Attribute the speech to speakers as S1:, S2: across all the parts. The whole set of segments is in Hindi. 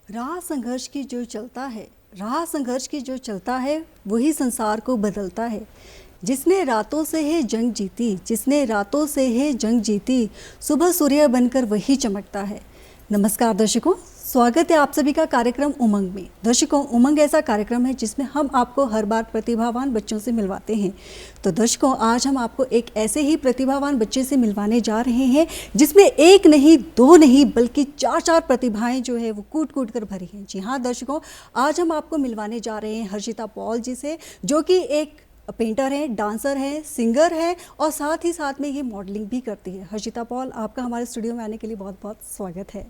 S1: राह संघर्ष की जो चलता है, राह संघर्ष की जो चलता है वही संसार को बदलता है। जिसने रातों से है जंग जीती, जिसने रातों से है जंग जीती, सुबह सूर्य बनकर वही चमकता है। नमस्कार दर्शकों, स्वागत है आप सभी का कार्यक्रम उमंग में। दर्शकों, उमंग ऐसा कार्यक्रम है जिसमें हम आपको हर बार प्रतिभावान बच्चों से मिलवाते हैं। तो दर्शकों, आज हम आपको एक ऐसे ही प्रतिभावान बच्चे से मिलवाने जा रहे हैं जिसमें एक नहीं, दो नहीं, बल्कि चार चार प्रतिभाएं जो है वो कूट कूट कर भरी हैं। जी हाँ दर्शकों, आज हम आपको मिलवाने जा रहे हैं हर्षिता पॉल जी से, जो कि एक पेंटर है, डांसर है, सिंगर है और साथ ही साथ में ये मॉडलिंग भी करती है। हर्षिता पॉल, आपका हमारे स्टूडियो में आने के लिए बहुत बहुत स्वागत है।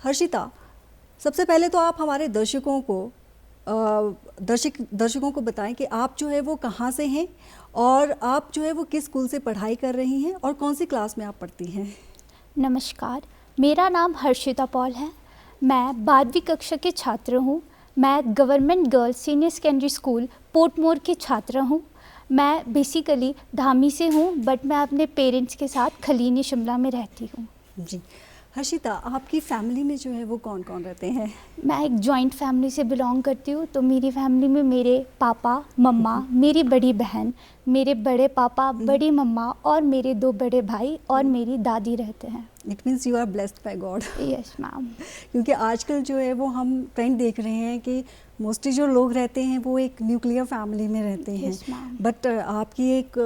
S1: हर्षिता, सबसे पहले तो आप हमारे दर्शकों को बताएं कि आप जो है वो कहाँ से हैं और आप जो है वो किस स्कूल से पढ़ाई कर रही हैं और कौन सी क्लास में आप पढ़ती हैं।
S2: नमस्कार, मेरा नाम हर्षिता पॉल है। मैं 12वीं कक्षा के छात्र हूँ। मैं government girls senior secondary school Portmore की छात्र हूँ। मैं बेसिकली धामी से हूँ, बट मैं अपने पेरेंट्स के साथ खलीनी शिमला में रहती हूँ।
S1: जी हर्षिता, आपकी फैमिली में जो है वो कौन कौन रहते हैं।
S2: मैं एक जॉइंट फैमिली से बिलोंग करती हूँ। तो मेरी फैमिली में मेरे पापा, मम्मा, मेरी बड़ी बहन, मेरे बड़े पापा, बड़ी मम्मा और मेरे 2 बड़े भाई और मेरी दादी रहते हैं।
S1: It means you are blessed by God.
S2: Yes ma'am.
S1: क्योंकि आजकल जो है वो हम ट्रेंड देख रहे हैं कि मोस्टली जो लोग रहते हैं वो एक न्यूक्लियर फैमिली में रहते हैं।
S2: Yes, ma'am.
S1: बट आपकी एक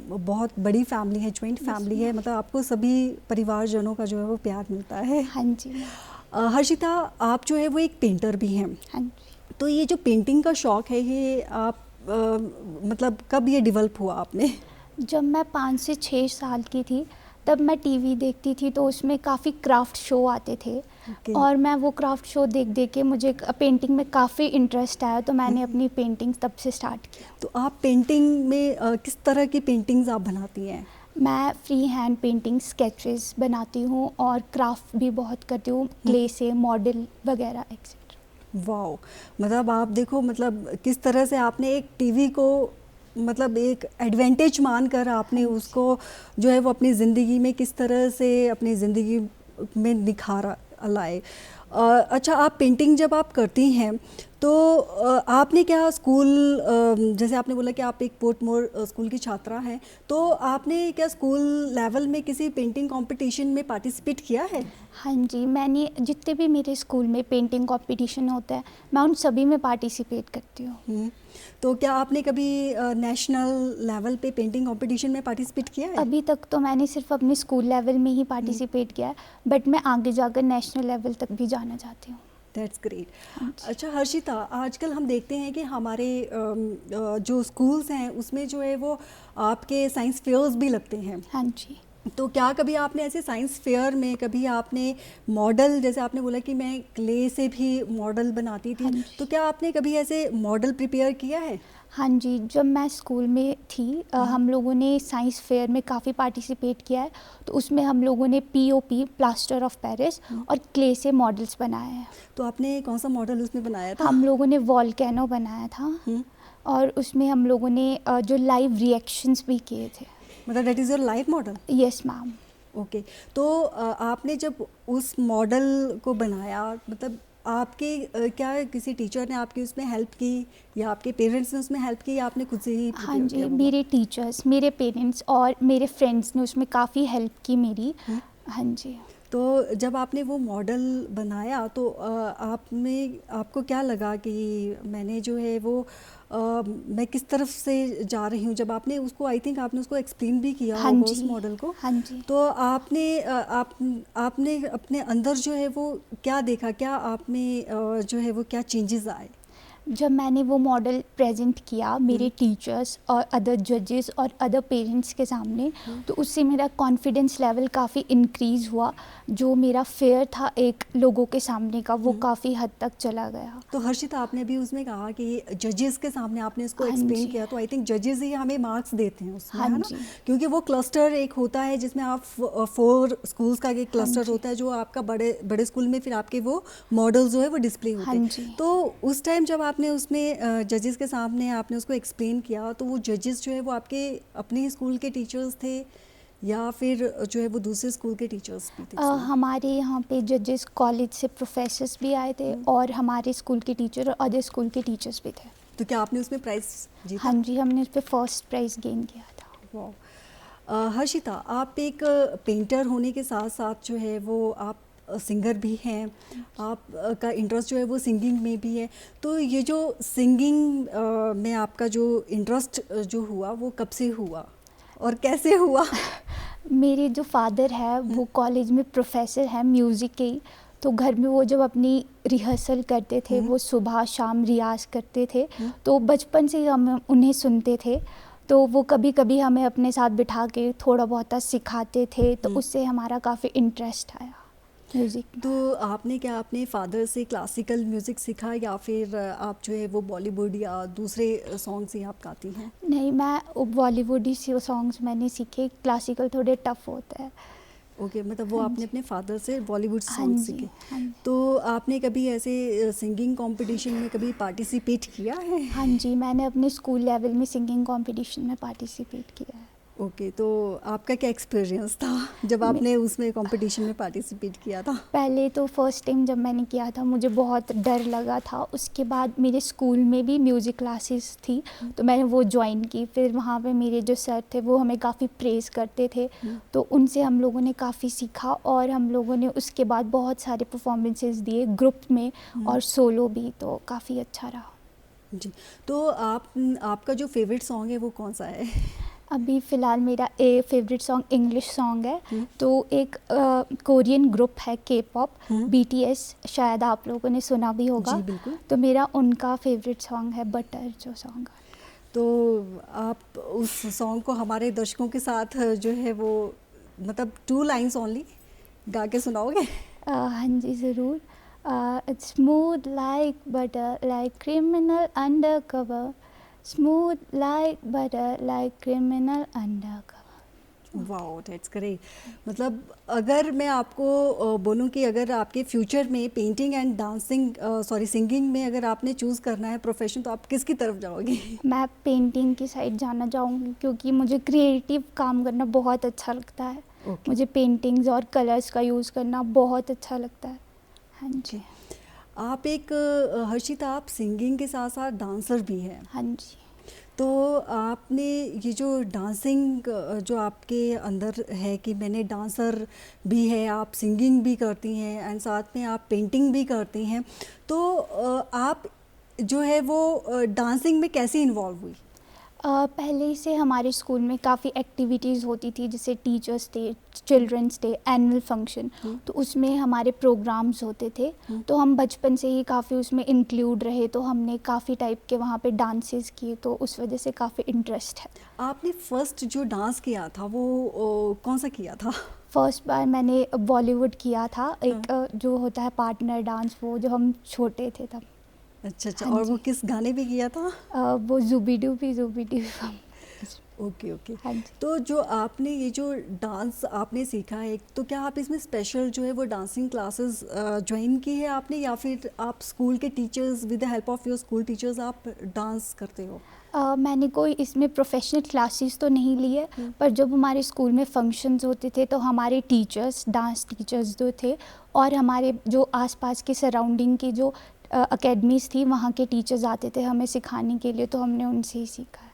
S1: बहुत बड़ी फैमिली है, ज्वाइंट फैमिली है, मतलब आपको सभी परिवारजनों का जो है वो प्यार मिलता है।
S2: हाँ जी।
S1: हर्षिता, आप जो है वो एक पेंटर भी हैं।
S2: हाँ जी।
S1: तो ये जो पेंटिंग का शौक़ है, ये आप मतलब कब ये डेवलप हुआ आपने।
S2: जब मैं 5 से 6 साल की थी तब मैं टीवी देखती थी, तो उसमें काफ़ी क्राफ्ट शो आते थे। और मैं वो क्राफ्ट शो देख देख के मुझे पेंटिंग में काफ़ी इंटरेस्ट आया, तो मैंने अपनी पेंटिंग तब से स्टार्ट किया।
S1: तो आप पेंटिंग में किस तरह की पेंटिंग्स आप बनाती हैं।
S2: मैं फ्री हैंड पेंटिंग स्केचेस बनाती हूँ और क्राफ्ट भी बहुत करती हूँ, क्ले से मॉडल वगैरह एक्सेट्रा।
S1: वाओ, मतलब आप देखो, मतलब किस तरह से आपने एक टीवी को मतलब एक एडवांटेज मानकर आपने उसको जो है वो अपनी ज़िंदगी में किस तरह से अपनी ज़िंदगी में निखार लाए। अच्छा, आप पेंटिंग जब आप करती हैं तो आपने क्या स्कूल, जैसे आपने बोला कि आप एक पोर्टमोर स्कूल की छात्रा हैं, तो आपने क्या स्कूल लेवल में किसी पेंटिंग कंपटीशन में पार्टिसिपेट किया है।
S2: हाँ जी, मैंने जितने भी मेरे स्कूल में पेंटिंग कंपटीशन होता है मैं उन सभी में पार्टिसिपेट करती हूँ।
S1: तो क्या आपने कभी नेशनल लेवल पे पेंटिंग कंपटीशन में पार्टिसिपेट किया है।
S2: अभी तक तो मैंने सिर्फ अपने स्कूल लेवल में ही पार्टिसिपेट किया है, बट मैं आगे जाकर नेशनल लेवल तक भी जाना चाहती हूँ।
S1: That's great. अच्छा हर्षिता, आजकल हम देखते हैं कि हमारे जो स्कूल्स हैं उसमें जो है वो आपके साइंस फेयर्स भी लगते हैं।
S2: हाँ जी।
S1: तो क्या कभी आपने ऐसे साइंस फेयर में कभी आपने मॉडल, जैसे आपने बोला कि मैं क्ले से भी मॉडल बनाती थी,
S2: हाँ,
S1: तो क्या आपने कभी ऐसे मॉडल प्रिपेयर किया है।
S2: हाँ जी, जब मैं स्कूल में थी हम लोगों ने साइंस फेयर में काफ़ी पार्टिसिपेट किया है। तो उसमें हम लोगों ने पीओपी, प्लास्टर ऑफ पेरिस और क्ले से मॉडल्स बनाए हैं।
S1: तो आपने कौन सा मॉडल उसमें बनाया था।
S2: हम लोगों ने वॉल्केनो बनाया था और उसमें हम लोगों ने जो लाइव रिएक्शंस भी किए थे।
S1: मतलब that is your live model.
S2: Yes ma'am.
S1: Okay, तो आपने जब उस मॉडल को बनाया, मतलब आपके क्या किसी टीचर ने आपकी उसमें हेल्प की या आपके पेरेंट्स ने उसमें हेल्प की या आपने खुद से ही।
S2: हाँ जी, मेरे टीचर्स, मेरे पेरेंट्स और मेरे फ्रेंड्स ने उसमें काफ़ी हेल्प की मेरी। हाँ जी।
S1: तो जब आपने वो मॉडल बनाया तो आपको क्या लगा कि मैंने जो है वो मैं किस तरफ से जा रही हूँ। जब आपने उसको, आई थिंक आपने उसको एक्सप्लेन भी किया
S2: हाँ
S1: होगा
S2: जी,
S1: उस मॉडल को।
S2: हाँ जी।
S1: तो आपने अपने अंदर जो है वो क्या देखा, क्या आप में जो है वो क्या चेंजेस आए।
S2: जब मैंने वो मॉडल प्रेजेंट किया मेरे टीचर्स और अदर जजेस और अदर पेरेंट्स के सामने, तो उससे मेरा कॉन्फिडेंस लेवल काफ़ी इंक्रीज़ हुआ। जो मेरा फेयर था एक लोगों के सामने का, वो काफ़ी हद तक चला गया।
S1: तो हर्षिता, आपने भी उसमें कहा कि जजेस के सामने आपने इसको
S2: हाँ
S1: एक्सप्लेन
S2: जी।
S1: किया, तो आई थिंक जजेस ही हमें मार्क्स देते हैं उसमें,
S2: हाँ
S1: है ना।
S2: जी।
S1: क्योंकि वो क्लस्टर एक होता है जिसमें आप 4 स्कूल्स का एक क्लस्टर
S2: जी।
S1: होता है, जो आपका बड़े बड़े स्कूल में फिर आपके वो मॉडल्स जो है वो डिस्प्ले होते
S2: हाँ
S1: हैं।
S2: जी।
S1: तो उस टाइम जब आपने उसमें जजेस के सामने आपने उसको एक्सप्लेन किया, तो वो जजेस जो है वो आपके अपने ही स्कूल के टीचर्स थे या फिर जो है वो दूसरे स्कूल के टीचर्स भी थे?
S2: हमारे यहाँ पे जजेस कॉलेज से प्रोफेसर्स भी आए थे और हमारे स्कूल के टीचर और अदर स्कूल के टीचर्स भी थे।
S1: तो क्या आपने उसमें प्राइज जीता?
S2: हाँ जी, हमने उस पर फर्स्ट प्राइज़ गेन किया था।
S1: वाह। हर्षिता, आप एक पेंटर होने के साथ साथ जो है वो आप सिंगर भी हैं, आप का इंटरेस्ट जो है वो सिंगिंग में भी है। तो ये जो सिंगिंग में आपका जो इंटरेस्ट जो हुआ वो कब से हुआ और कैसे हुआ?
S2: मेरे जो फादर है वो कॉलेज में प्रोफेसर हैं म्यूज़िक के ही, तो घर में वो जब अपनी रिहर्सल करते थे वो सुबह शाम रियाज़ करते थे, तो बचपन से ही हम उन्हें सुनते थे। तो वो कभी कभी हमें अपने साथ बिठा के थोड़ा बहुत सिखाते थे, तो उससे हमारा काफ़ी इंटरेस्ट आया म्यूज़िक में।
S1: तो आपने क्या अपने फादर से क्लासिकल म्यूज़िक सीखा या फिर आप जो है वो बॉलीवुड या दूसरे सॉन्ग्स ही आप गाती हैं?
S2: नहीं, मैं बॉलीवुडी सॉन्ग्स मैंने सीखे, क्लासिकल थोड़े टफ होते हैं।
S1: ओके, मतलब वो
S2: हाँ
S1: आपने
S2: जी।
S1: अपने फादर से बॉलीवुड
S2: हाँ
S1: सॉन्ग
S2: जी,
S1: सीखे।
S2: हाँ जी।
S1: तो आपने कभी ऐसे सिंगिंग कंपटीशन में कभी पार्टिसिपेट किया है?
S2: हाँ जी, मैंने अपने स्कूल लेवल में सिंगिंग कंपटीशन में पार्टिसिपेट किया है।
S1: ओके, तो आपका क्या एक्सपीरियंस था जब आपने उसमें कंपटीशन में पार्टिसिपेट किया था?
S2: पहले तो फर्स्ट टाइम जब मैंने किया था मुझे बहुत डर लगा था। उसके बाद मेरे स्कूल में भी म्यूज़िक क्लासेस थी, तो मैंने वो ज्वाइन की। फिर वहाँ पे मेरे जो सर थे वो हमें काफ़ी प्रेज़ करते थे, तो उनसे हम लोगों ने काफ़ी सीखा और हम लोगों ने उसके बाद बहुत सारे परफॉर्मेंसेस दिए ग्रुप में और सोलो भी, तो काफ़ी अच्छा रहा।
S1: जी, तो आपका जो फेवरेट सॉन्ग है वो कौन सा है?
S2: अभी फ़िलहाल मेरा फेवरेट सॉन्ग इंग्लिश सॉन्ग है। तो एक कोरियन ग्रुप है के पॉप, BTS, शायद आप लोगों ने सुना भी होगा।
S1: जी बिल्कुल।
S2: तो मेरा उनका फेवरेट सॉन्ग है बटर जो सॉन्ग।
S1: तो आप उस सॉन्ग को हमारे दर्शकों के साथ जो है वो मतलब 2 लाइन्स ओनली गा के सुनाओगे?
S2: हाँ जी, ज़रूर। It's smooth like butter like criminal under cover, smooth like butter like criminal under cover.
S1: Wow, that's great. मतलब अगर मैं आपको बोलूं कि अगर आपके फ्यूचर में पेंटिंग एंड डांसिंग सिंगिंग में अगर आपने चूज़ करना है प्रोफेशन, तो आप किसकी तरफ जाओगे?
S2: मैं पेंटिंग की साइड जाना चाहूँगी क्योंकि मुझे क्रिएटिव काम करना बहुत अच्छा लगता है।
S1: ओके।
S2: मुझे पेंटिंग्स और कलर्स का यूज़ करना बहुत अच्छा लगता है। हाँ जी।
S1: आप एक हर्षिता, आप सिंगिंग के साथ साथ डांसर भी हैं।
S2: हाँ जी।
S1: तो आपने ये जो डांसिंग जो आपके अंदर है कि मैंने डांसर भी है, आप सिंगिंग भी करती हैं एंड साथ में आप पेंटिंग भी करती हैं, तो आप जो है वो डांसिंग में कैसे इन्वॉल्व हुई?
S2: पहले से हमारे स्कूल में काफ़ी एक्टिविटीज़ होती थी, जैसे teachers day, children's day, annual function, तो उसमें हमारे प्रोग्राम्स होते थे। तो हम बचपन से ही काफ़ी उसमें इंक्लूड रहे, तो हमने काफ़ी टाइप के वहाँ पे डांसेस किए, तो उस वजह से काफ़ी इंटरेस्ट है।
S1: आपने फर्स्ट जो डांस किया था वो कौन सा किया था?
S2: फर्स्ट बार मैंने बॉलीवुड किया था, एक जो होता है पार्टनर डांस, वो जो हम छोटे थे तब।
S1: अच्छा अच्छा,
S2: हाँ
S1: और वो
S2: जी।
S1: किस गाने पे किया था?
S2: वो ज़ुबिडू भी।
S1: Okay okay.
S2: हाँ जी।
S1: तो जो आपने ये जो डांस आपने सीखा है, तो क्या आप इसमें स्पेशल जो है वो डांसिंग क्लासेस ज्वाइन की है आपने, या फिर आप स्कूल के teachers with the help of your school teachers आप डांस करते हो?
S2: मैंने कोई इसमें प्रोफेशनल क्लासेस तो नहीं लिए, पर जब हमारे स्कूल में फंक्शंस होते थे तो हमारे टीचर्स, डांस टीचर्स जो थे, और हमारे जो आसपास के सराउंडिंग की जो अकेडमीज़ थी वहाँ के टीचर्स आते थे हमें सिखाने के लिए, तो हमने उनसे ही सीखा है।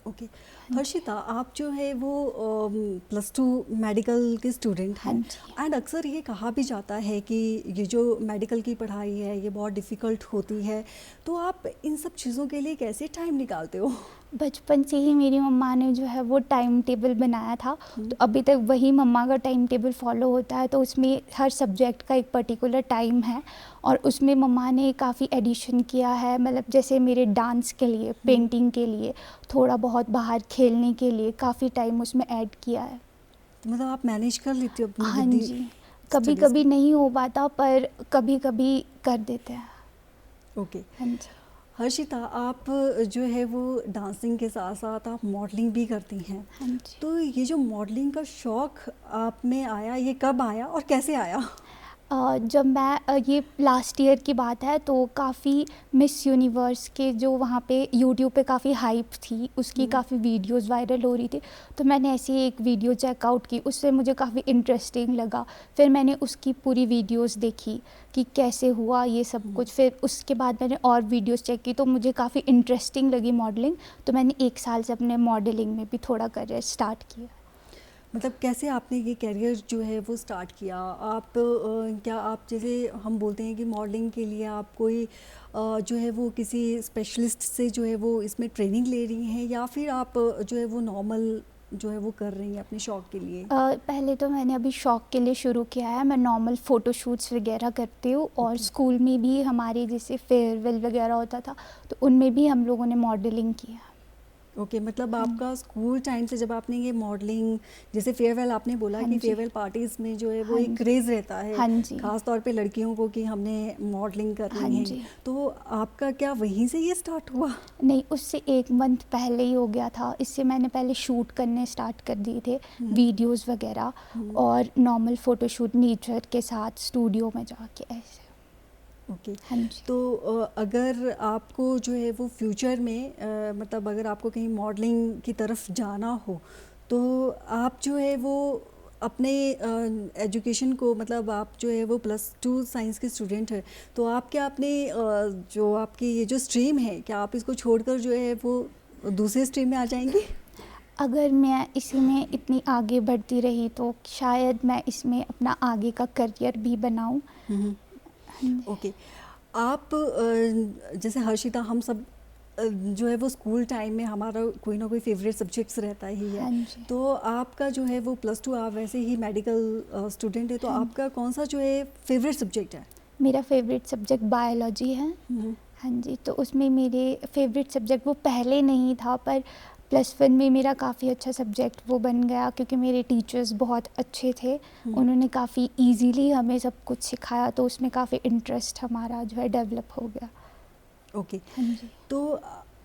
S1: ओके। हर्षिता, आप जो है वो +2 मेडिकल के स्टूडेंट
S2: हाँ
S1: हैं
S2: जी।
S1: एंड अक्सर ये कहा भी जाता है कि ये जो मेडिकल की पढ़ाई है ये बहुत डिफ़िकल्ट होती है, तो आप इन सब चीज़ों के लिए कैसे टाइम निकालते हो?
S2: बचपन से ही मेरी मम्मा ने जो है वो टाइम टेबल बनाया था, तो अभी तक वही मम्मा का टाइम टेबल फॉलो होता है। तो उसमें हर सब्जेक्ट का एक पर्टिकुलर टाइम है, और उसमें मम्मा ने काफ़ी एडिशन किया है, मतलब जैसे मेरे डांस के लिए, पेंटिंग के लिए, थोड़ा बहुत बाहर खेलने के लिए काफ़ी टाइम उसमें ऐड किया है।
S1: तो मतलब आप मैनेज कर लेते हो अपनी
S2: हाँ
S1: जिद्दी
S2: जी, कभी
S1: स्टडीज़
S2: कभी
S1: को?
S2: नहीं हो पाता, पर कभी कभी कर देते हैं।
S1: ओके।
S2: हाँ जी।
S1: हर्षिता, आप जो है वो डांसिंग के साथ साथ आप मॉडलिंग भी करती हैं,
S2: हाँ जी।
S1: तो ये जो मॉडलिंग का शौक़ आप में आया, ये कब आया और कैसे आया?
S2: जब मैं ये लास्ट ईयर की बात है तो काफ़ी मिस यूनिवर्स के जो वहाँ पे यूट्यूब पे काफ़ी हाइप थी, उसकी काफ़ी वीडियोस वायरल हो रही थी। तो मैंने ऐसी ही एक वीडियो चेकआउट की, उससे मुझे काफ़ी इंटरेस्टिंग लगा। फिर मैंने उसकी पूरी वीडियोस देखी कि कैसे हुआ ये सब कुछ। फिर उसके बाद मैंने और वीडियोस चेक की तो मुझे काफ़ी इंटरेस्टिंग लगी मॉडलिंग। तो मैंने 1 साल से अपने मॉडलिंग में भी थोड़ा करियर स्टार्ट किया।
S1: मतलब कैसे आपने ये करियर जो है वो स्टार्ट किया? आप क्या आप जैसे हम बोलते हैं कि मॉडलिंग के लिए आप कोई जो है वो किसी स्पेशलिस्ट से जो है वो इसमें ट्रेनिंग ले रही हैं, या फिर आप जो है वो नॉर्मल जो है वो कर रही हैं अपने शौक के लिए?
S2: पहले तो मैंने अभी शौक के लिए शुरू किया है। मैं नॉर्मल फ़ोटोशूट्स वगैरह करती हूँ और स्कूल में भी हमारे जैसे फेयरवेल वगैरह होता था तो उनमें भी हम लोगों ने मॉडलिंग किया।
S1: ओके, मतलब आपका स्कूल टाइम से जब आपने ये मॉडलिंग, जैसे फेयरवेल आपने बोला
S2: हाँ
S1: कि
S2: जी।
S1: फेयरवेल पार्टीज़ में जो है वो
S2: हाँ
S1: एक
S2: जी।
S1: क्रेज़ रहता है,
S2: हाँ जी।
S1: ख़ास तौर पे लड़कियों को कि हमने मॉडलिंग
S2: हाँ
S1: करनी है।
S2: जी।
S1: तो आपका क्या वहीं से ये स्टार्ट हुआ?
S2: नहीं, उससे 1 मंथ पहले ही हो गया था। इससे मैंने पहले शूट करने स्टार्ट कर दिए थे, वीडियोस वगैरह, और नॉर्मल फ़ोटोशूट नेचर के साथ स्टूडियो में जाके ऐसे।
S1: ओके।
S2: हाँ जी।
S1: तो अगर आपको जो है वो फ्यूचर में मतलब अगर आपको कहीं मॉडलिंग की तरफ जाना हो, तो आप जो है वो अपने एजुकेशन को, मतलब आप जो है वो +2 साइंस के स्टूडेंट है, तो आप क्या अपने जो आपकी ये जो स्ट्रीम है, क्या आप इसको छोड़कर जो है वो दूसरे स्ट्रीम में आ जाएंगी?
S2: अगर मैं इसी में इतनी आगे बढ़ती रही तो शायद मैं इसमें अपना आगे का करियर भी बनाऊं।
S1: ओके। आप जैसे हर्षिता, हम सब जो है वो स्कूल टाइम में हमारा कोई ना कोई फेवरेट सब्जेक्ट्स रहता ही है।
S2: हाँ जी।
S1: तो आपका जो है वो +2, आप वैसे ही मेडिकल स्टूडेंट है, तो
S2: हाँ।
S1: आपका कौन सा जो है फेवरेट सब्जेक्ट है?
S2: मेरा फेवरेट सब्जेक्ट बायोलॉजी है। हाँ जी, तो उसमें मेरे फेवरेट सब्जेक्ट वो पहले नहीं था, पर +1 में मेरा काफ़ी अच्छा सब्जेक्ट वो बन गया क्योंकि मेरे टीचर्स बहुत अच्छे थे। उन्होंने काफ़ी इजीली हमें सब कुछ सिखाया, तो उसमें काफ़ी इंटरेस्ट हमारा जो है डेवलप हो गया।
S1: ओके।
S2: हाँ जी।
S1: तो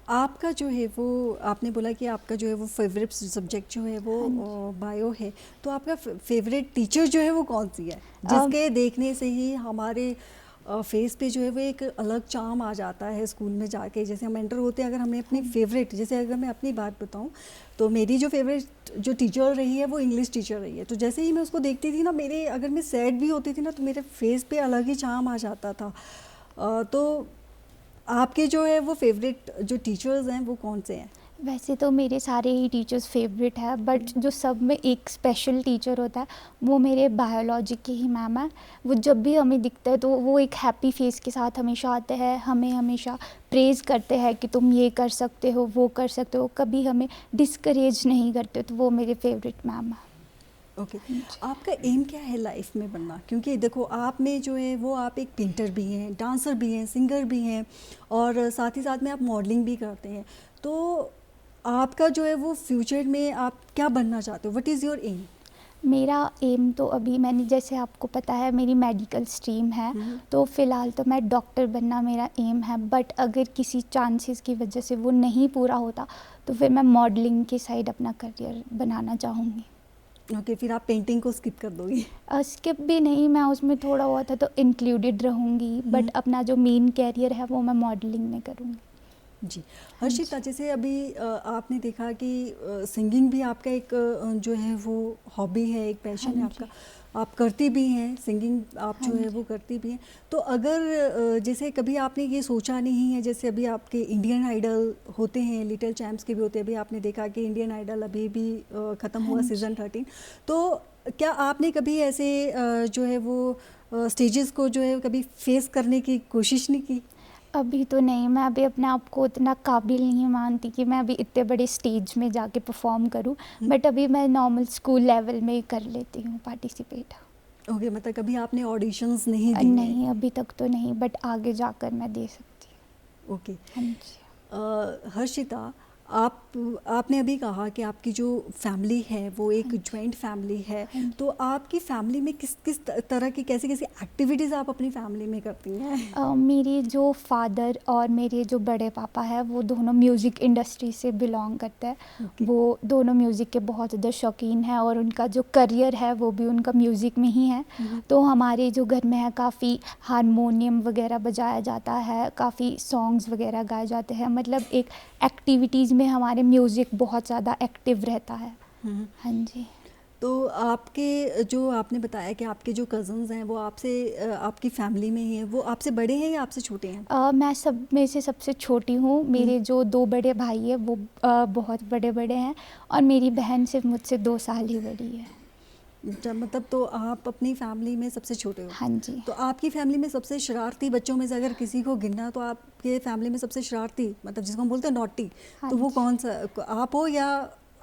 S1: आपका जो है वो, आपने बोला कि आपका जो है वो फेवरेट सब्जेक्ट जो है वो
S2: हाँ जी।
S1: बायो है, तो आपका फेवरेट टीचर जो है वो कौन सी है, जिसके देखने से ही हमारे फेस पे जो है वो एक अलग चार्म आ जाता है स्कूल में जाके? जैसे हम एंटर होते हैं, अगर हमने अपनी फेवरेट, जैसे अगर मैं अपनी बात बताऊं, तो मेरी जो फेवरेट जो टीचर रही है वो इंग्लिश टीचर रही है। तो जैसे ही मैं उसको देखती थी ना, मेरे, अगर मैं सैड भी होती थी ना, तो मेरे फेस पे अलग ही चार्म आ जाता था। तो आपके जो है वो फेवरेट जो टीचर्स हैं वो कौन से हैं?
S2: वैसे तो मेरे सारे ही टीचर्स फेवरेट है, बट जो सब में एक स्पेशल टीचर होता है वो मेरे बायोलॉजी के ही मैम है। वो जब भी हमें दिखता है तो वो एक हैप्पी फेस के साथ हमेशा आते हैं, हमें हमेशा प्रेज़ करते हैं कि तुम ये कर सकते हो, वो कर सकते हो, कभी हमें डिस्करेज नहीं करते। तो वो मेरे फेवरेट मैम है।
S1: ओके। आपका एम क्या है लाइफ में बनना? क्योंकि देखो, आप में जो है वो, आप एक पेंटर भी हैं, डांसर भी हैं, सिंगर भी हैं, और साथ ही साथ में आप मॉडलिंग भी करते हैं। तो आपका जो है वो फ्यूचर में आप क्या बनना चाहते हो? What is your aim?
S2: मेरा एम तो अभी, मैंने जैसे आपको पता है मेरी मेडिकल स्ट्रीम है, तो फ़िलहाल तो मैं डॉक्टर बनना मेरा एम है। बट अगर किसी चांसेस की वजह से वो नहीं पूरा होता तो फिर मैं मॉडलिंग के साइड अपना करियर बनाना चाहूँगी।
S1: ओके, फिर आप पेंटिंग को स्किप कर दोगी?
S2: स्किप भी नहीं, मैं उसमें थोड़ा बहुत है तो इंक्लूडेड रहूँगी, बट अपना जो मेन कैरियर है वो मैं मॉडलिंग में करूँगी।
S1: जी। हर्षिता, जैसे अभी आपने देखा कि सिंगिंग भी आपका एक जो है वो हॉबी है, एक पैशन है आपका, आप करती भी हैं सिंगिंग, आप जो है वो करती भी हैं। तो अगर जैसे कभी आपने ये सोचा नहीं है, जैसे अभी आपके इंडियन आइडल होते हैं, लिटिल चैम्प्स के भी होते हैं, अभी आपने देखा कि इंडियन आइडल अभी भी ख़त्म हुआ सीज़न 13, तो क्या आपने कभी ऐसे जो है वो स्टेजेस को जो है कभी फेस करने की कोशिश नहीं की?
S2: अभी तो नहीं, मैं अभी अपने आप को इतना काबिल नहीं मानती कि मैं अभी इतने बड़े स्टेज में जाके परफॉर्म करूं, बट अभी मैं नॉर्मल स्कूल लेवल में ही कर लेती हूँ पार्टिसिपेट।
S1: ओके, मतलब कभी आपने ऑडिशंस नहीं दिए?
S2: नहीं, अभी तक तो नहीं, बट आगे जाकर मैं दे सकती हूँ।
S1: ओके।
S2: हाँ जी।
S1: हर्षिता, आपने अभी कहा कि आपकी जो फैमिली है वो एक जॉइंट फैमिली है, तो आपकी फैमिली में किस किस तरह की कैसी कैसी एक्टिविटीज़ आप अपनी फैमिली में करती हैं?
S2: मेरे जो फादर और मेरे जो बड़े पापा हैं वो दोनों म्यूज़िक इंडस्ट्री से बिलोंग करते हैं।
S1: Okay.
S2: वो दोनों म्यूज़िक के बहुत ज़्यादा शौकीन हैं और उनका जो करियर है वो भी उनका म्यूज़िक में ही है। तो हमारे जो घर में है काफ़ी हारमोनियम वगैरह बजाया जाता है, काफ़ी सॉन्ग्स वगैरह गाए जाते हैं, मतलब एक एक्टिविटीज़ में हमारे म्यूज़िक बहुत ज़्यादा एक्टिव रहता है। हाँ जी।
S1: तो आपके जो आपने बताया कि आपके जो कज़न्स हैं वो आपसे आपकी फैमिली में ही हैं, वो आपसे बड़े हैं या आपसे छोटे हैं?
S2: मैं सब में से सबसे छोटी हूँ। मेरे जो 2 बड़े भाई हैं वो बहुत बड़े-बड़े हैं और मेरी बहन सिर्फ़ मुझसे 2 साल ही बड़ी है।
S1: मतलब तो आप अपनी फैमिली में सबसे छोटे हो।
S2: हाँ जी।
S1: तो आपकी फैमिली में सबसे शरारती बच्चों में से अगर किसी को गिनना, तो आपके फैमिली में सबसे शरारती, मतलब जिसको हम बोलते हैं नॉटी,
S2: हाँ
S1: तो वो
S2: जी।
S1: कौन सा, आप हो या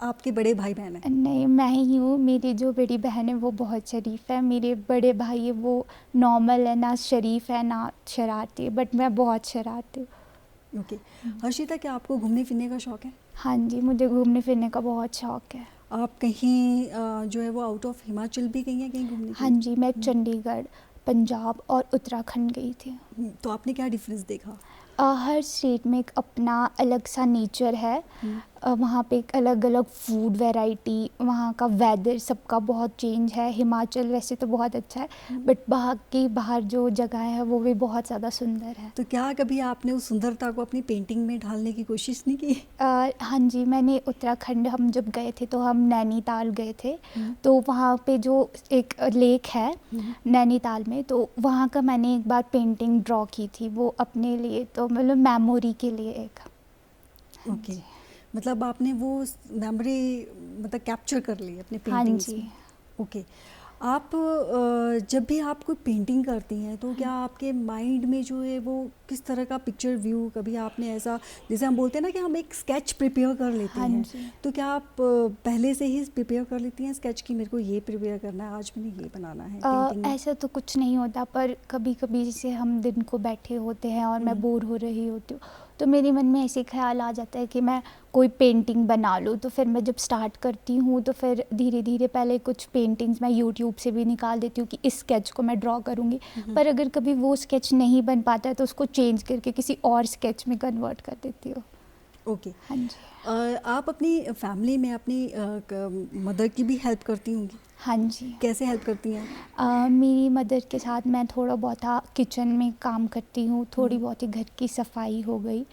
S1: आपके बड़े भाई बहन हैं?
S2: नहीं, मैं ही हूँ। मेरी जो बड़ी बहन है वो बहुत शरीफ़ है, मेरे बड़े भाई है वो नॉर्मल है, ना शरीफ़ है ना शरारती है, बट मैं बहुत शरारती हूँ।
S1: ओके। हर्षिता, क्या आपको घूमने फिरने का शौक़ है?
S2: हाँ जी, मुझे घूमने फिरने का बहुत शौक़ है।
S1: आप कहीं जो है वो आउट ऑफ हिमाचल भी गई हैं कहीं घूमने के
S2: हाँ
S1: लिए?
S2: जी, मैं चंडीगढ़, पंजाब और उत्तराखंड गई थी।
S1: तो आपने क्या डिफरेंस देखा?
S2: हर स्टेट में एक अपना अलग सा नेचर है। वहाँ पे एक अलग-अलग फूड वैरायटी, वहाँ का वेदर सबका बहुत चेंज है। हिमाचल वैसे तो बहुत अच्छा है, बट बाहर जो जगह है वो भी बहुत ज़्यादा सुंदर है।
S1: तो क्या कभी आपने उस सुंदरता को अपनी पेंटिंग में ढालने की कोशिश नहीं की?
S2: हाँ जी, मैंने उत्तराखंड हम जब गए थे तो हम नैनीताल गए थे। तो वहाँ पे जो एक लेक है नैनीताल में, तो वहाँ का मैंने एक बार पेंटिंग ड्रॉ की थी, वो अपने लिए, तो मतलब मेमोरी के लिए एक।
S1: ओके। मतलब आपने वो मेमोरी मतलब कैप्चर कर ली अपने
S2: हाँ
S1: पेंटिंग्स
S2: जी।
S1: में। ओके। आप जब भी आप कोई पेंटिंग करती हैं तो क्या आपके माइंड में जो है वो किस तरह का पिक्चर व्यू, कभी आपने ऐसा, जैसे हम बोलते हैं ना कि हम एक स्केच प्रिपेयर कर लेते
S2: हाँ
S1: हैं,
S2: जी।
S1: तो क्या आप पहले से ही प्रिपेयर कर लेती हैं स्केच की, मेरे को ये प्रिपेयर करना है, आज मैंने ये बनाना है पेंटिंग में?
S2: ऐसा तो कुछ नहीं होता, पर कभी-कभी जैसे हम दिन को बैठे होते हैं और मैं बोर हो रही होती हूँ, तो मेरे मन में ऐसे ख्याल आ जाता है कि मैं कोई पेंटिंग बना लूँ। तो फिर मैं जब स्टार्ट करती हूँ तो फिर धीरे-धीरे पहले कुछ पेंटिंग्स मैं यूट्यूब से भी निकाल देती हूँ कि इस स्केच को मैं ड्रॉ करूँगी। पर अगर कभी वो स्केच नहीं बन पाता है तो उसको चेंज करके किसी और स्केच में कन्वर्ट कर देती हूँ।
S1: ओके।
S2: हाँ जी।
S1: आप अपनी फैमिली में अपनी मदर की भी हेल्प करती होंगी?
S2: हाँ जी।
S1: कैसे हेल्प करती हैं?
S2: मेरी मदर के साथ मैं थोड़ा बहुत किचन में काम करती हूँ, थोड़ी बहुत ही घर की सफाई हो गई,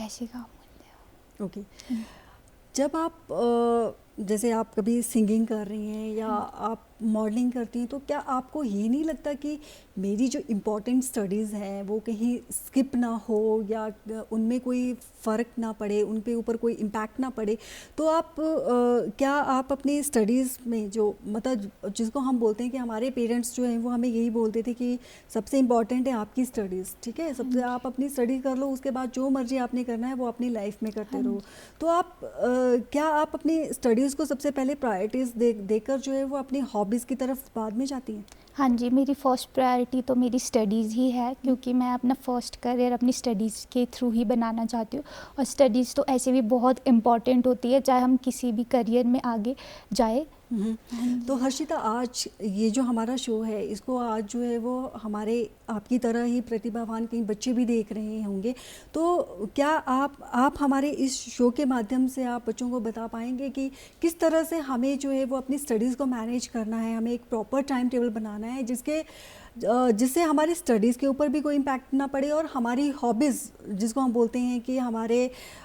S2: ऐसे काम करते हैं।
S1: ओके। जब आप जैसे आप कभी सिंगिंग कर रही हैं या आप मॉडलिंग करती हैं, तो क्या आपको ये नहीं लगता कि मेरी जो इम्पोर्टेंट स्टडीज़ हैं वो कहीं स्किप ना हो या उनमें कोई फ़र्क ना पड़े, उन पे ऊपर कोई इम्पैक्ट ना पड़े? तो आप क्या आप अपनी स्टडीज़ में जो मतलब जिसको हम बोलते हैं कि हमारे पेरेंट्स जो हैं वो हमें यही बोलते थे कि सबसे इम्पॉर्टेंट है आपकी स्टडीज़, ठीक है, सबसे आप अपनी स्टडी कर लो, उसके बाद जो मर्जी आपने करना है वो अपनी लाइफ में करते रहो। तो आप क्या आप अपनी स्टडीज़ को सबसे पहले प्रायोरिटीज़ देकर जो है वो अपनी हॉबीज़ की तरफ बाद में जाती हैं?
S2: हाँ जी, मेरी फ़र्स्ट प्रायोरिटी तो मेरी स्टडीज़ ही है, क्योंकि मैं अपना फ़र्स्ट करियर अपनी स्टडीज़ के थ्रू ही बनाना चाहती हूँ। और स्टडीज़ तो ऐसे भी बहुत इम्पॉर्टेंट होती है, चाहे हम किसी भी करियर में आगे जाए।
S1: तो हर्षिता, आज ये जो हमारा शो है इसको आज जो है वो हमारे आपकी तरह ही प्रतिभावान कई बच्चे भी देख रहे होंगे, तो क्या आप हमारे इस शो के माध्यम से आप बच्चों को बता पाएंगे कि किस तरह से हमें जो है वो अपनी स्टडीज़ को मैनेज करना है, हमें एक प्रॉपर टाइम टेबल बनाना है जिससे हमारी स्टडीज़ के ऊपर भी कोई इम्पैक्ट ना पड़े और हमारी हॉबीज़ जिसको हम बोलते हैं कि हमारे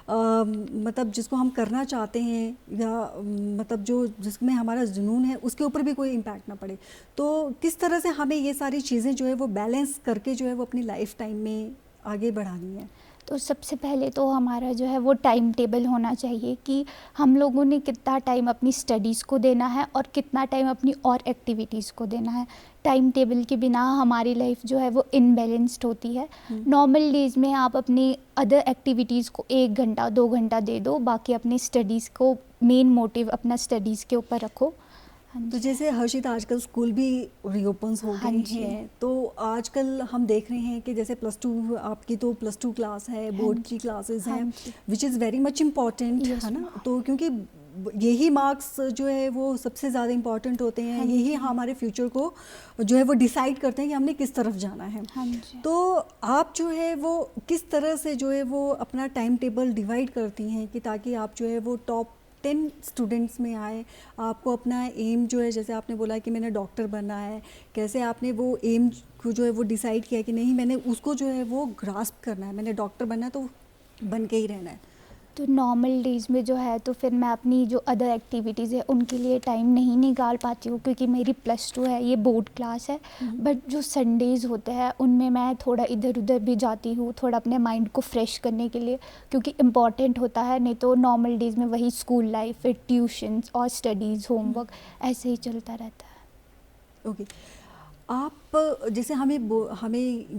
S1: मतलब जिसको हम करना चाहते हैं या मतलब जो जिसमें हमारा जुनून है उसके ऊपर भी कोई इम्पैक्ट ना पड़े। तो किस तरह से हमें ये सारी चीज़ें जो है वो बैलेंस करके जो है वो अपनी लाइफ टाइम में आगे बढ़ानी है?
S2: तो सबसे पहले तो हमारा जो है वो टाइम टेबल होना चाहिए कि हम लोगों ने कितना टाइम अपनी स्टडीज़ को देना है और कितना टाइम अपनी और एक्टिविटीज़ को देना है। टाइम टेबल के बिना हमारी लाइफ जो है वो इनबैलेंस्ड होती है। नॉर्मल डेज़ में आप अपनी अदर एक्टिविटीज़ को 1 घंटा 2 घंटा दे दो, बाकी अपनी स्टडीज़ को मेन मोटिव अपना स्टडीज़ के ऊपर रखो। हाँ
S1: तो
S2: जी।
S1: जैसे हर्षिता आजकल स्कूल भी रीओपन्स हो
S2: हाँ
S1: गए
S2: जी।
S1: हैं, तो आजकल हम देख रहे हैं कि जैसे +2 आपकी तो +2 क्लास है,
S2: हाँ
S1: बोर्ड
S2: जी।
S1: की क्लासेस
S2: हाँ
S1: हैं,
S2: जी।
S1: Which is very much important,
S2: yes
S1: है ना?
S2: मैम।
S1: तो क्योंकि यही मार्क्स जो है वो सबसे ज़्यादा इम्पॉर्टेंट होते हैं,
S2: हाँ
S1: यही
S2: जी।
S1: हमारे फ्यूचर को जो है वो डिसाइड करते हैं कि हमने किस तरफ जाना है।
S2: हाँ जी।
S1: तो आप जो है वो किस तरह से जो है वो अपना टाइम टेबल डिवाइड करती हैं कि ताकि आप जो है वो टॉप 10 स्टूडेंट्स में आए? आपको अपना एम जो है, जैसे आपने बोला कि मैंने डॉक्टर बनना है, कैसे आपने वो एम को जो है वो डिसाइड किया कि नहीं मैंने उसको जो है वो ग्रास्प करना है, मैंने डॉक्टर बनना है तो बन के ही रहना है?
S2: तो नॉर्मल डेज़ में जो है तो फिर मैं अपनी जो अदर एक्टिविटीज़ है उनके लिए टाइम नहीं निकाल पाती हूँ, क्योंकि मेरी +2 है, ये बोर्ड क्लास है। बट जो संडेज़ होते हैं उनमें मैं थोड़ा इधर उधर भी जाती हूँ, थोड़ा अपने माइंड को फ्रेश करने के लिए, क्योंकि इम्पॉर्टेंट होता है। नहीं तो नॉर्मल डेज़ में वही स्कूल लाइफ, फिर ट्यूशन्स और स्टडीज़, होमवर्क ऐसे ही चलता रहता है।
S1: ओके। आप जैसे हमें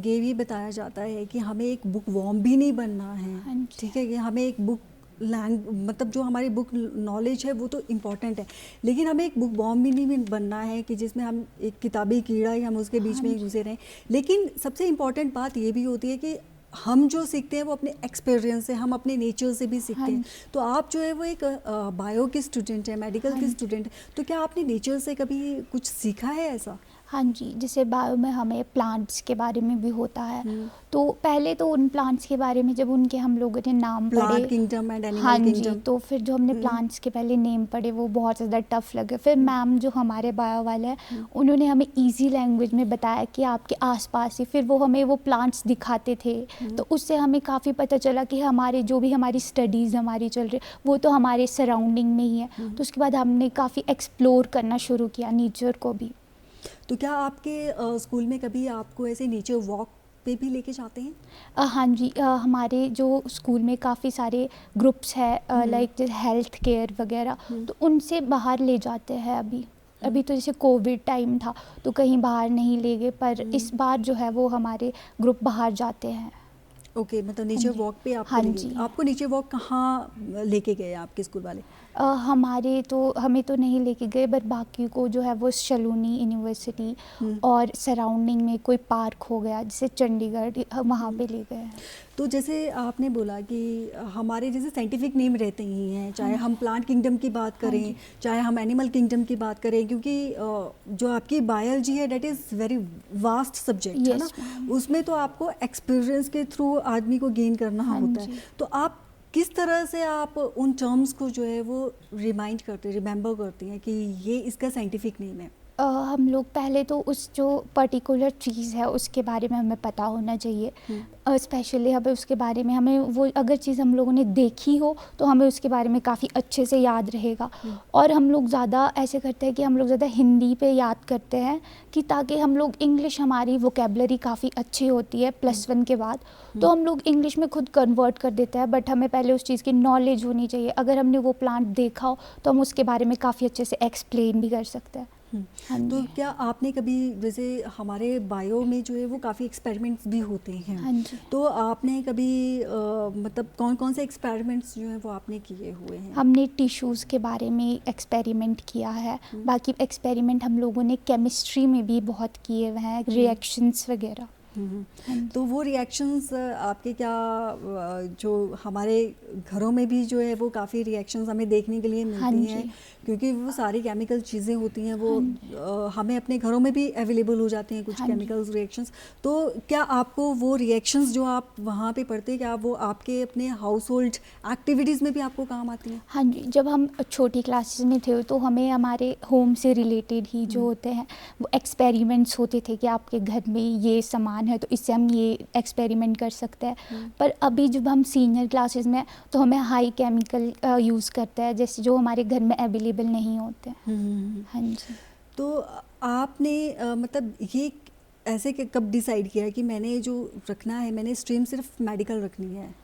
S1: ये बताया जाता है कि हमें एक बुक वॉर्म भी नहीं बनना है,
S2: हाँ जी।
S1: ठीक है? कि हमें एक बुक मतलब जो हमारी बुक नॉलेज है वो तो इम्पॉर्टेंट है, लेकिन हमें एक बुक वॉर्म भी नहीं बनना है कि जिसमें हम एक किताबी कीड़ा ही हम उसके बीच
S2: हाँ
S1: में ही
S2: जी।
S1: घुसे रहें। लेकिन सबसे इम्पॉर्टेंट बात ये भी होती है कि हम जो सीखते हैं वो अपने एक्सपीरियंस से, हम अपने नेचर से भी सीखते
S2: हाँ
S1: हैं।
S2: जी।
S1: तो आप जो है वो एक बायो की स्टूडेंट है, मेडिकल
S2: हाँ
S1: की
S2: जी।
S1: स्टूडेंट है, तो क्या आपने नेचर से कभी कुछ सीखा है ऐसा?
S2: हाँ जी, जैसे बायो में हमें प्लांट्स के बारे में भी होता है।
S1: हम्म।
S2: तो पहले तो उन प्लांट्स के बारे में जब उनके हम लोगों ने नाम
S1: प्लांट
S2: पढ़े,
S1: किंगडम एंड
S2: हाँ
S1: एनिमल
S2: जी,
S1: किंगडम।
S2: तो फिर जो हमने प्लांट्स के पहले नेम पढ़े वो बहुत ज़्यादा टफ लगे। फिर मैम जो हमारे बायो वाले हैं उन्होंने हमें इजी लैंग्वेज में बताया कि आपके आसपास ही, फिर वो हमें वो प्लांट्स दिखाते थे। तो उससे हमें काफ़ी पता चला कि हमारे जो भी हमारी स्टडीज़ हमारी चल रही वो तो हमारे सराउंडिंग में ही है। तो उसके बाद हमने काफ़ी एक्सप्लोर करना शुरू किया नेचर को भी।
S1: तो क्या आपके स्कूल में कभी आपको ऐसे नेचर वॉक पे भी लेके जाते हैं?
S2: हाँ जी, हमारे जो स्कूल में काफ़ी सारे ग्रुप्स हैं, लाइक हेल्थ केयर वगैरह, तो उनसे बाहर ले जाते हैं अभी। अभी तो जैसे कोविड टाइम था तो कहीं बाहर नहीं ले गए, पर इस बार जो है वो हमारे ग्रुप बाहर जाते हैं।
S1: ओके, मतलब
S2: हाँ
S1: नेचर
S2: जी।
S1: वॉक पे आपको
S2: हाँ
S1: लेके
S2: जी।
S1: आपको नेचर वॉक कहाँ लेके गए आपके स्कूल वाले?
S2: हमें तो नहीं लेके गए, बट बाकी को जो है वो सलूनी यूनिवर्सिटी और सराउंडिंग में कोई पार्क हो गया जैसे चंडीगढ़, वहाँ पे ले गए हैं।
S1: तो जैसे आपने बोला कि हमारे जैसे साइंटिफिक नेम रहते ही हैं, चाहे हम प्लांट किंगडम की बात करें, चाहे हम एनिमल किंगडम की बात करें, क्योंकि जो आपकी बायोलॉजी है that is very vast subject, है ना?
S2: Yes ma'am.
S1: उसमें तो आपको एक्सपीरियंस के थ्रू आदमी को गेन करना
S2: हाँ
S1: होता है।
S2: जी।
S1: तो आप किस तरह से आप उन टर्म्स को जो है वो रिमेंबर करती हैं कि ये इसका साइंटिफिक नेम है?
S2: हम लोग पहले तो उस जो पर्टिकुलर चीज़ है उसके बारे में हमें पता होना चाहिए। स्पेशली हमें उसके बारे में, हमें वो अगर चीज़ हम लोगों ने देखी हो तो हमें उसके बारे में काफ़ी अच्छे से याद रहेगा। और हम लोग ज़्यादा ऐसे करते हैं कि हम लोग ज़्यादा हिंदी पे याद करते हैं, कि ताकि हम लोग इंग्लिश, हमारी वोकेबलरी काफ़ी अच्छी होती है +1 के बाद, तो हम लोग इंग्लिश में खुद कन्वर्ट कर देते हैं। बट हमें पहले उस चीज़ की नॉलेज होनी चाहिए। अगर हमने वो प्लांट देखा हो तो हम उसके बारे में काफ़ी अच्छे से एक्सप्लेन भी कर सकते हैं। हाँ
S1: तो
S2: जी।
S1: क्या आपने कभी, जैसे हमारे बायो में जो है वो काफ़ी एक्सपेरिमेंट्स भी होते हैं,
S2: हाँ जी।
S1: तो आपने कभी मतलब कौन कौन से एक्सपेरिमेंट्स जो हैं वो आपने किए हुए हैं?
S2: हमने टिश्यूज़ के बारे में एक्सपेरिमेंट किया है। बाकी एक्सपेरिमेंट हम लोगों ने केमिस्ट्री में भी बहुत किए हुए हैं, रिएक्शंस वगैरह। हाँ जी।
S1: तो वो रिएक्शंस आपके क्या जो हमारे घरों में भी जो है वो काफ़ी रिएक्शंस हमें देखने के लिए
S2: हाँ
S1: मिलती
S2: जी।
S1: हैं, क्योंकि वो सारी केमिकल चीज़ें होती हैं, वो हमें अपने घरों में भी अवेलेबल हो जाती हैं कुछ
S2: हाँ जी।
S1: Chemicals reactions. तो क्या आपको वो रिएक्शंस जो आप वहाँ पे पढ़ते हैं, क्या वो आपके अपने हाउस होल्ड एक्टिविटीज़ में भी आपको काम आती हैं?
S2: हाँ जी, जब हम छोटी क्लासेस में थे तो हमें हमारे होम से रिलेटेड ही जो होते हैं वो एक्सपेरिमेंट्स होते थे कि आपके घर में ये सामान है तो इससे हम ये एक्सपेरिमेंट कर सकते हैं। पर अभी जब हम सीनियर क्लासेस में हैं, तो हमें हाई केमिकल यूज़ करते हैं, जैसे जो हमारे घर में अवेलेबल नहीं होते। हाँ जी।
S1: तो आपने मतलब ये ऐसे कब डिसाइड किया कि मैंने जो रखना है, मैंने स्ट्रीम सिर्फ मेडिकल रखनी है?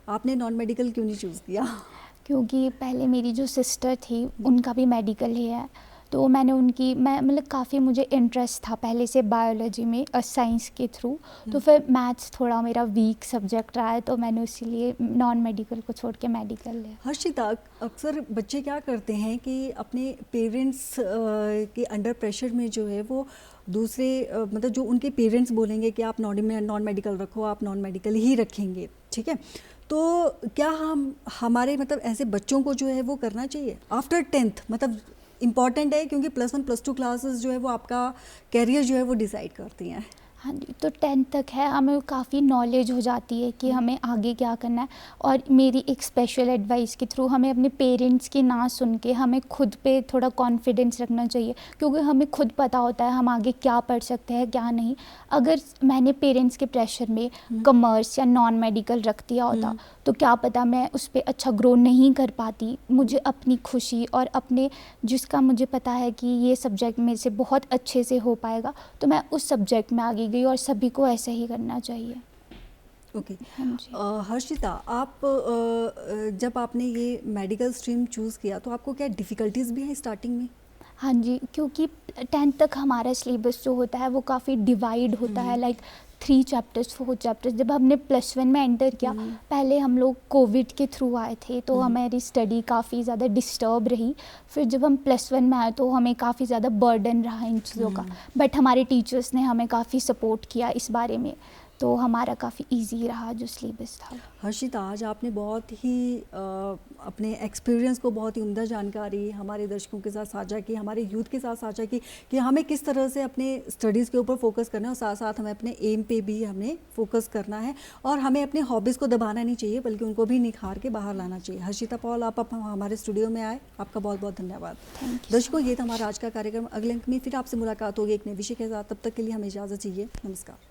S1: आपने नॉन मेडिकल क्यों नहीं चूज़ किया?
S2: क्योंकि पहले मेरी जो सिस्टर थी उनका भी मेडिकल ही है, तो मैं मतलब काफ़ी मुझे इंटरेस्ट था पहले से बायोलॉजी में साइंस के थ्रू। तो फिर मैथ्स थोड़ा मेरा वीक सब्जेक्ट रहा है, तो मैंने इसीलिए नॉन मेडिकल को छोड़ के मेडिकल लिया।
S1: हर्षिता, अक्सर बच्चे क्या करते हैं कि अपने पेरेंट्स के अंडर प्रेशर में जो है वो दूसरे मतलब जो उनके पेरेंट्स बोलेंगे कि आप नॉन मेडिकल रखो, आप नॉन मेडिकल ही रखेंगे, ठीक है। तो क्या हमारे मतलब ऐसे बच्चों को जो है वो करना चाहिए आफ्टर 10th, मतलब इम्पॉर्टेंट है क्योंकि +1 +2 क्लासेस जो है वो आपका कैरियर जो है वो डिसाइड करती हैं।
S2: हाँ जी, तो 10th तक है, हमें काफ़ी नॉलेज हो जाती है कि हमें आगे क्या करना है। और मेरी एक स्पेशल एडवाइस के थ्रू हमें अपने पेरेंट्स की ना सुन के हमें खुद पे थोड़ा कॉन्फिडेंस रखना चाहिए, क्योंकि हमें खुद पता होता है हम आगे क्या पढ़ सकते हैं क्या नहीं। अगर मैंने पेरेंट्स के प्रेशर में कॉमर्स या नॉन मेडिकल रख दिया होता तो क्या पता मैं उस पर अच्छा ग्रो नहीं कर पाती। मुझे अपनी खुशी और अपने जिसका मुझे पता है कि ये सब्जेक्ट मेरे से बहुत अच्छे से हो पाएगा, तो मैं उस सब्जेक्ट में आगे गई और सभी को ऐसे ही करना चाहिए।
S1: ओके।
S2: हाँ जी।
S1: हर्षिता, आप जब आपने ये मेडिकल स्ट्रीम चूज़ किया तो आपको क्या डिफ़िकल्टीज़ भी हैं स्टार्टिंग में?
S2: हाँ जी, क्योंकि 10th तक हमारा सिलेबस जो होता है वो काफ़ी डिवाइड होता है, लाइक 3 चैप्टर्स 4 चैप्टर्स। जब हमने +1 में एंटर किया, पहले हम लोग कोविड के थ्रू आए थे तो हमारी स्टडी काफ़ी ज़्यादा डिस्टर्ब रही। फिर जब हम +1 में आए तो हमें काफ़ी ज़्यादा बर्डन रहा इन चीज़ों का, बट हमारे टीचर्स ने हमें काफ़ी सपोर्ट किया इस बारे में, तो हमारा काफ़ी इजी रहा जो सिलेबस था।
S1: हर्षिता, आज आपने बहुत ही अपने एक्सपीरियंस को बहुत ही उम्दा जानकारी हमारे दर्शकों के साथ साझा की, हमारे यूथ के साथ साझा की कि हमें किस तरह से अपने स्टडीज़ के ऊपर फोकस करना है और साथ साथ हमें अपने एम पे भी हमें फोकस करना है और हमें अपने हॉबीज़ को दबाना नहीं चाहिए बल्कि उनको भी निखार के बाहर लाना चाहिए। हर्षिता पॉल, आप हमारे स्टूडियो में आए, आपका बहुत बहुत धन्यवाद। दर्शकों, ये था हमारा आज का कार्यक्रम। अगले अंक में फिर आपसे मुलाकात होगी एक नए विषय के साथ। तब तक के लिए हमें इजाज़त चाहिए। नमस्कार।